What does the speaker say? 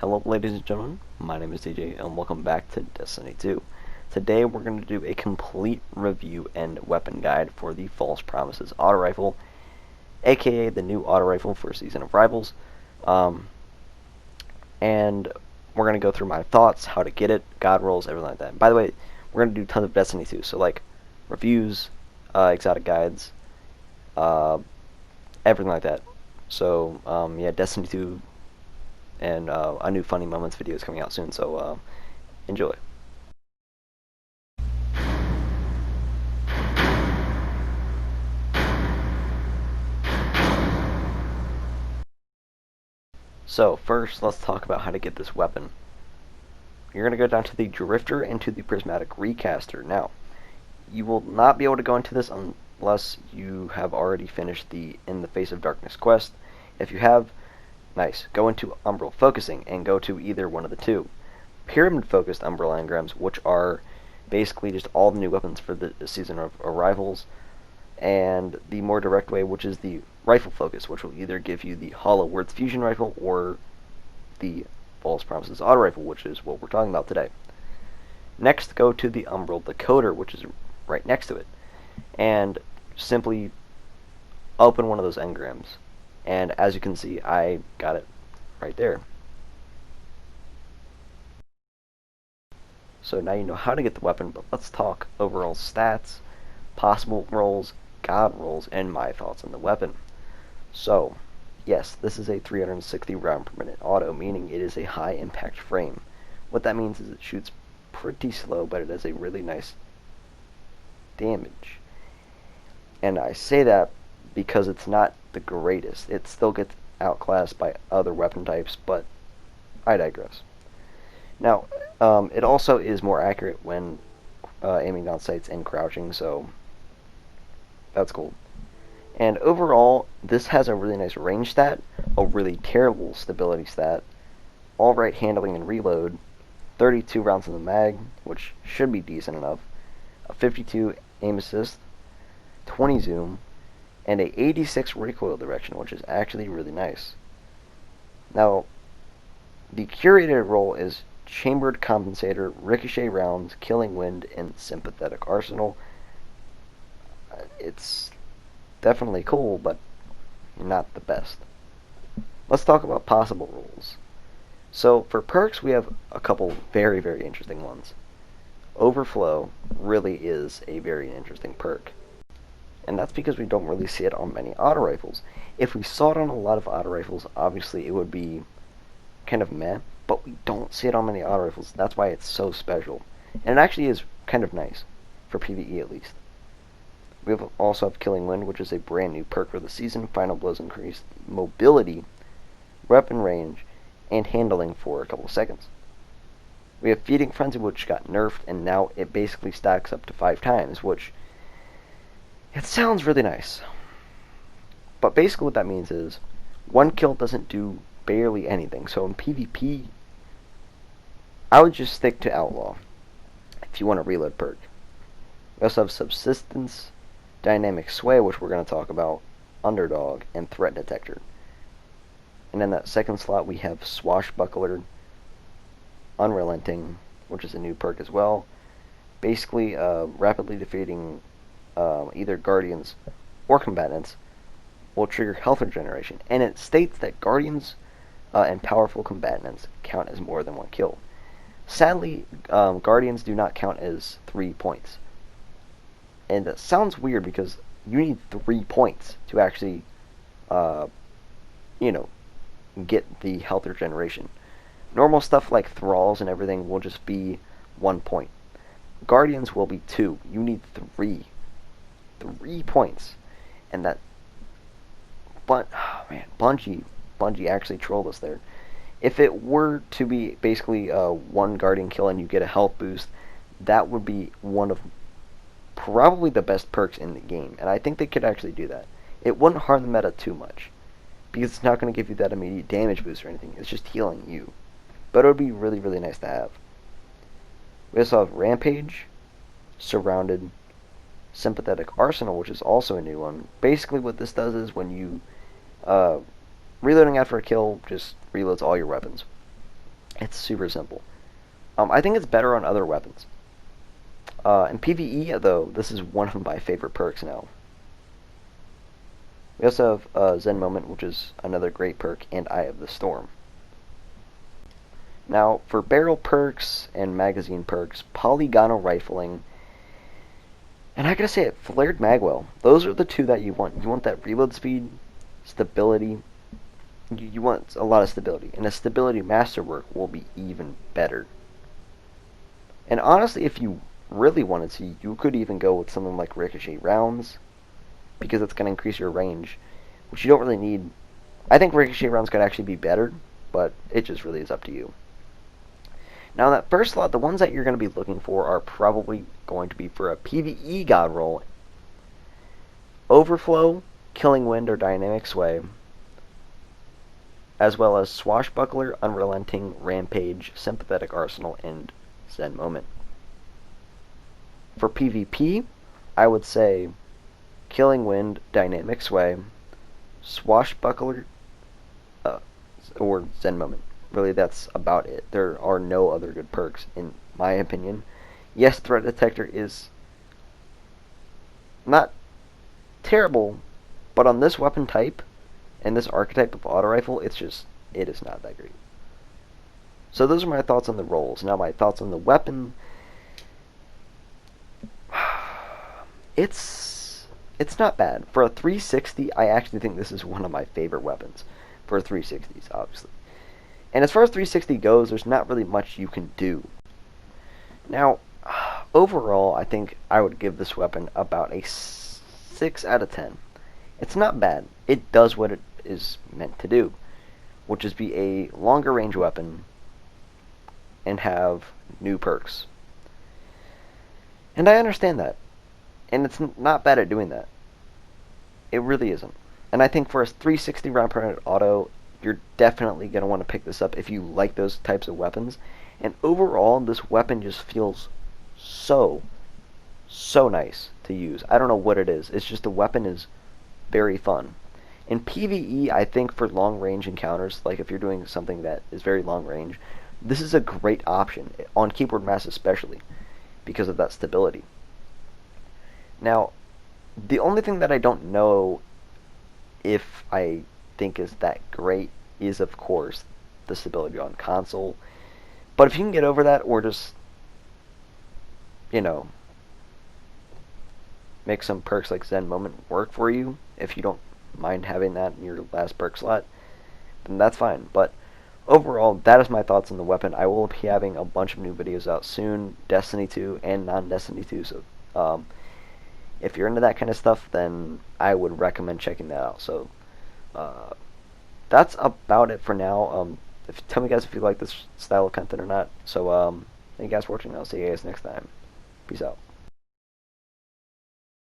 Hello ladies and gentlemen, my name is DJ and welcome back to Destiny 2. Today we're going to do a complete review and weapon guide for the False Promises auto rifle, aka the new auto rifle for Season of Rivals. And we're going to go through my thoughts, how to get it, god rolls, everything like that. By the way, we're going to do tons of Destiny 2, so like reviews, exotic guides, everything like that. So yeah, Destiny 2 and a new Funny Moments video is coming out soon, so enjoy. So first, let's talk about how to get this weapon. You're going to go down to the Drifter and to the Prismatic Recaster. Now, you will not be able to go into this unless you have already finished the In the Face of Darkness quest. If you have, nice. Go into Umbral Focusing and go to either one of the two. Pyramid Focused Umbral Engrams, which are basically just all the new weapons for the Season of Arrivals, and the more direct way, which is the Rifle Focus, which will either give you the Hollow Words Fusion Rifle or the False Promises Auto Rifle, which is what we're talking about today. Next, go to the Umbral Decoder, which is right next to it, and simply open one of those engrams. And as you can see, I got it right there. So now you know how to get the weapon, but let's talk overall stats, possible rolls, god rolls, and my thoughts on the weapon. So, yes, this is a 360 round per minute auto, meaning it is a high impact frame. What that means is it shoots pretty slow, but it has a really nice damage. And I say that because it's not the greatest. It still gets outclassed by other weapon types, but I digress. Now, it also is more accurate when aiming down sights and crouching, so that's cool. And overall, this has a really nice range stat, a really terrible stability stat, alright handling and reload, 32 rounds in the mag, which should be decent enough, a 52 aim assist, 20 zoom, and a 86 recoil direction, which is actually really nice. Now, the curated role is Chambered Compensator, Ricochet Rounds, Killing Wind, and Sympathetic Arsenal. It's definitely cool, but not the best. Let's talk about possible roles. So for perks, we have a couple very, very interesting ones. Overflow really is a very interesting perk. And that's because we don't really see it on many auto rifles. If we saw it on a lot of auto rifles, obviously it would be kind of meh, but we don't see it on many auto rifles. That's why it's so special. And it actually is kind of nice, for PvE at least. We also have Killing Wind, which is a brand new perk for the season. Final blows increase mobility, weapon range, and handling for a couple of seconds. We have Feeding Frenzy, which got nerfed, and now it basically stacks up to 5 times, which it sounds really nice. But basically what that means is, one kill doesn't do barely anything. So in PvP, I would just stick to Outlaw if you want a reload perk. We also have Subsistence, Dynamic Sway, which we're going to talk about, Underdog, and Threat Detector. And in that second slot we have Swashbuckler, Unrelenting, which is a new perk as well. Basically, rapidly defeating either Guardians or Combatants will trigger health regeneration. And it states that Guardians and powerful Combatants count as more than one kill. Sadly, Guardians do not count as 3 points. And that sounds weird because you need 3 points to actually, get the health regeneration. Normal stuff like Thralls and everything will just be 1 point. Guardians will be 2. You need 3. 3 points. And that... But, oh man, Bungie actually trolled us there. If it were to be basically one Guardian kill and you get a health boost, that would be one of probably the best perks in the game. And I think they could actually do that. It wouldn't harm the meta too much, because it's not going to give you that immediate damage boost or anything. It's just healing you. But it would be really, really nice to have. We also have Rampage, Surrounded, Sympathetic Arsenal, which is also a new one. Basically what this does is when you reloading after a kill just reloads all your weapons. It's super simple. I think it's better on other weapons. In PvE, though, this is one of my favorite perks now. We also have Zen Moment, which is another great perk, and Eye of the Storm. Now, for barrel perks and magazine perks, polygonal rifling, and I gotta say it, flared magwell. Those are the two that you want. You want that reload speed, stability. You want a lot of stability, and a stability masterwork will be even better. And honestly, if you really wanted to, you could even go with something like ricochet rounds, because it's going to increase your range, which you don't really need. I think ricochet rounds could actually be better, but it just really is up to you. Now, in that first slot, the ones that you're going to be looking for are probably going to be for a PvE god roll: Overflow, Killing Wind, or Dynamic Sway, as well as Swashbuckler, Unrelenting, Rampage, Sympathetic Arsenal, and Zen Moment. For PvP, I would say Killing Wind, Dynamic Sway, Swashbuckler, or Zen Moment. Really, that's about it. There are no other good perks, in my opinion. Yes, Threat Detector is not terrible, but on this weapon type and this archetype of auto rifle, it is not that great. So those are my thoughts on the rolls. Now my thoughts on the weapon. It's not bad. For a 360, I actually think this is one of my favorite weapons for 360s, obviously. And as far as 360 goes, there's not really much you can do. Now, overall, I think I would give this weapon about a 6 out of 10. It's not bad. It does what it is meant to do, which is be a longer range weapon and have new perks. And I understand that. And it's not bad at doing that. It really isn't. And I think for a 360 round per minute auto, you're definitely going to want to pick this up if you like those types of weapons. And overall, this weapon just feels so nice to use. I don't know what it is. It's just the weapon is very fun. In PvE, I think for long range encounters, like if you're doing something that is very long range, this is a great option, on keyboard mass especially, because of that stability. Now, the only thing that I don't know if I think is that great is, of course, the stability on console. But if you can get over that, or just, make some perks like Zen Moment work for you, if you don't mind having that in your last perk slot, then that's fine. But overall, that is my thoughts on the weapon. I will be having a bunch of new videos out soon, Destiny 2 and non-Destiny 2, so if you're into that kind of stuff, then I would recommend checking that out. So that's about it for now. Tell me guys if you like this style of content or not. So thank you guys for watching. I'll see you guys next time. Peace out.